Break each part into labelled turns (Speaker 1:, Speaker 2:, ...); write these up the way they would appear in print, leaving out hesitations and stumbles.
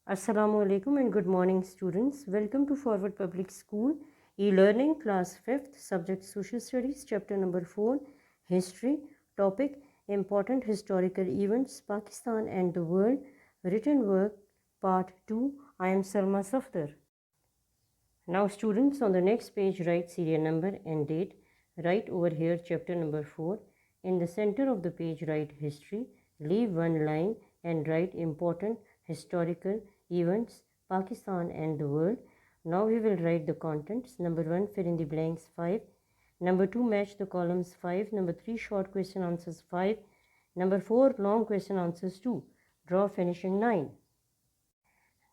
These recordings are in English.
Speaker 1: Assalamu alaikum and good morning, students. Welcome to Forward Public School e-learning class 5th, subject social studies, chapter number 4, history, topic important historical events, Pakistan and the world, written work, part 2. I am Salma Safdar. Now students, on the next page write serial number and date. Write over here chapter number 4. In the center of the page write history. Leave one line and write important historical events, Pakistan and the world. Now we will write the contents. Number 1, fill in the blanks 5. Number 2, match the columns 5. Number 3, short question answers 5. Number 4, long question answers 2. Draw finishing 9.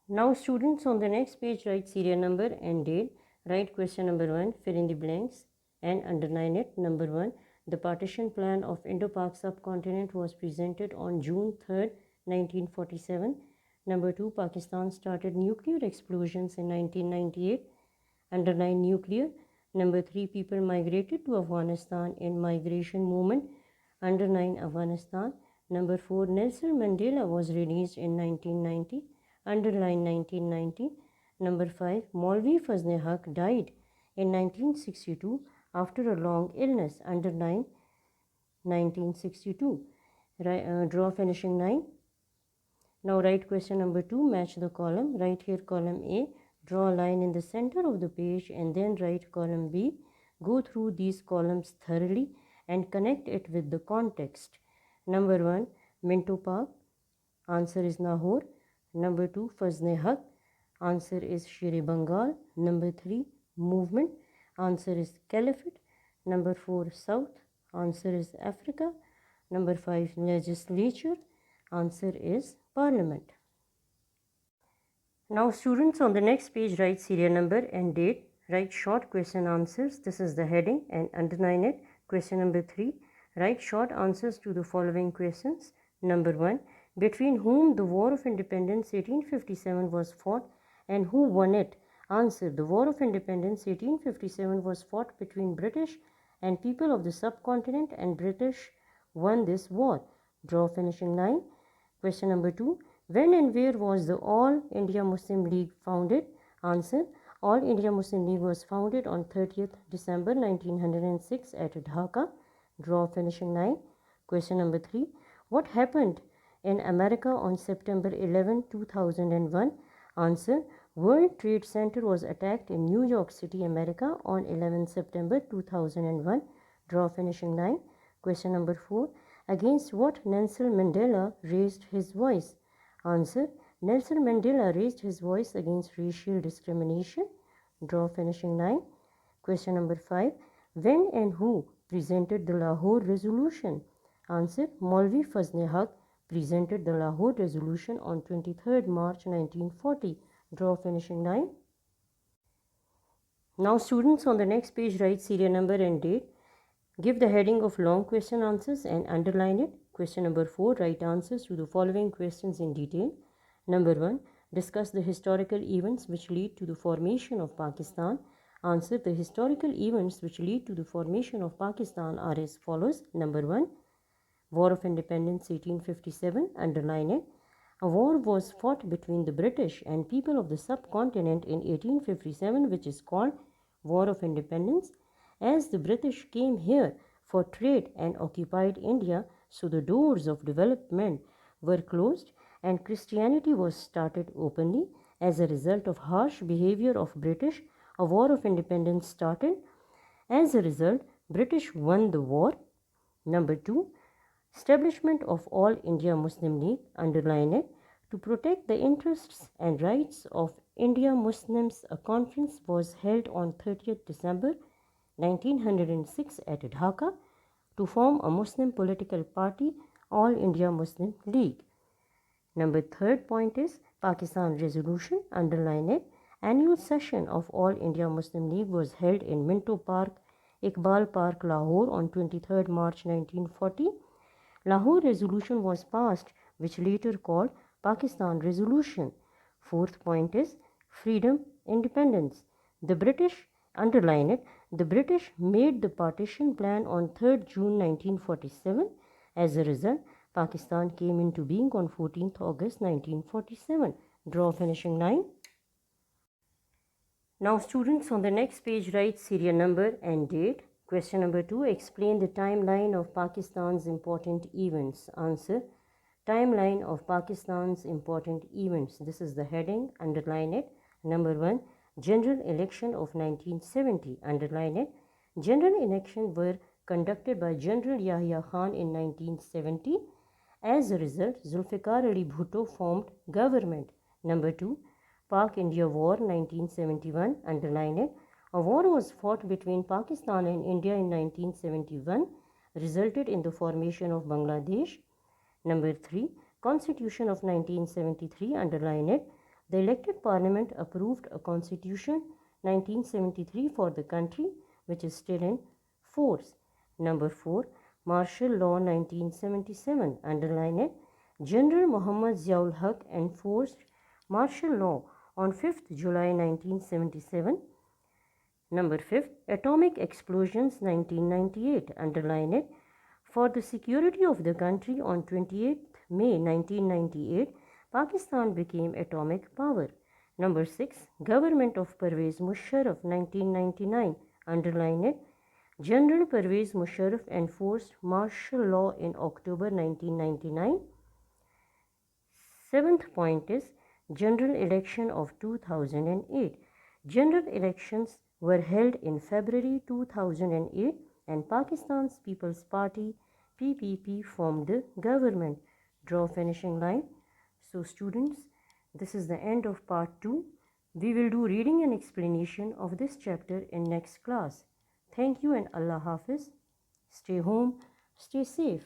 Speaker 1: Now students, on the next page write serial number and date. Write question number 1, fill in the blanks and underline it. Number 1, the partition plan of Indo-Pak subcontinent was presented on June 3rd, 1947. Number 2, Pakistan started nuclear explosions in 1998. Underline nuclear. Number 3, people migrated to Afghanistan in migration movement. Underline Afghanistan. Number 4, Nelson Mandela was released in 1990. Underline 1990. Number 5, Maulvi Fazl Haq died in 1962 after a long illness. Underline 1962. Draw finishing 9. Now write question number 2, match the column. Write here column A, draw a line in the center of the page and then write column B. Go through these columns thoroughly and connect it with the context. Number 1, Minto Park. Answer is Lahore. Number 2, Fazl Haq. Answer is Sher Bengal. Number 3, movement. Answer is Caliphate. Number 4, South. Answer is Africa. Number 5, legislature. Answer is Parliament. Now students, on the next page write serial number and date. Write short question answers. This is the heading and underline it. Question number 3. Write short answers to the following questions. Number 1. Between whom the War of Independence 1857 was fought and who won it? Answer. The War of Independence 1857 was fought between British and people of the subcontinent, and British won this war. Draw finishing line. Question number 2. When and where was the All India Muslim League founded? Answer. All India Muslim League was founded on 30th December 1906 at Dhaka. Draw finishing line. Question number 3. What happened in America on September 11, 2001? Answer. World Trade Center was attacked in New York City, America on 11 September 2001. Draw finishing line. Question number 4. Against what Nelson Mandela raised his voice? Answer. Nelson Mandela raised his voice against racial discrimination. Draw finishing line. Question number 5. When and who presented the Lahore Resolution? Answer. Maulvi Fazl Haq presented the Lahore Resolution on 23rd March 1940. Draw finishing line. Now students, on the next page write serial number and date. Give the heading of long question answers and underline it. Question number 4, write answers to the following questions in detail. Number 1, discuss the historical events which lead to the formation of Pakistan. Answer. The historical events which lead to the formation of Pakistan are as follows. Number 1, War of Independence 1857. Underline it. A war was fought between the British and people of the subcontinent in 1857, which is called War of Independence. As the British came here for trade and occupied India, so the doors of development were closed and Christianity was started openly. As a result of harsh behavior of British, a war of independence started. As a result, British won the war. Number 2, establishment of All India Muslim League. Underline it. To protect the interests and rights of India Muslims, a conference was held on 30th December 1906 at Dhaka to form a Muslim political party, All India Muslim League. Number 3rd point is Pakistan Resolution. Underline it. Annual session of All India Muslim League was held in Minto Park, Iqbal Park, Lahore on 23rd March 1940. Lahore Resolution was passed, which later called Pakistan Resolution. 4th point is freedom, independence. The British, underline it, the British made the partition plan on 3rd June 1947. As a result, Pakistan came into being on 14th August 1947. Draw finishing line. Now students, on the next page write serial number and date. Question number 2, explain the timeline of Pakistan's important events. Answer, timeline of Pakistan's important events. This is the heading, underline it. Number 1, general election of 1970, underline it. General elections were conducted by General Yahya Khan in 1970. As a result, Zulfikar Ali Bhutto formed government. Number 2, Pak-India War 1971, underline it. A war was fought between Pakistan and India in 1971, resulted in the formation of Bangladesh. Number 3, Constitution of 1973, underline it. The elected parliament approved a constitution 1973 for the country, which is still in force. Number 4, Martial Law 1977, underline it. General Muhammad Ziaul Haq enforced martial law on 5th July 1977. Number 5, atomic explosions 1998, underline it. For the security of the country on 28th May 1998, Pakistan became atomic power. Number 6, government of Pervez Musharraf 1999, underline it. General Pervez Musharraf enforced martial law in October 1999. Seventh point is general election of 2008. General elections were held in February 2008 and Pakistan's People's Party PPP formed the government. Draw finishing line. So students, this is the end of part 2. We will do reading and explanation of this chapter in next class. Thank you and Allah Hafiz. Stay home, stay safe.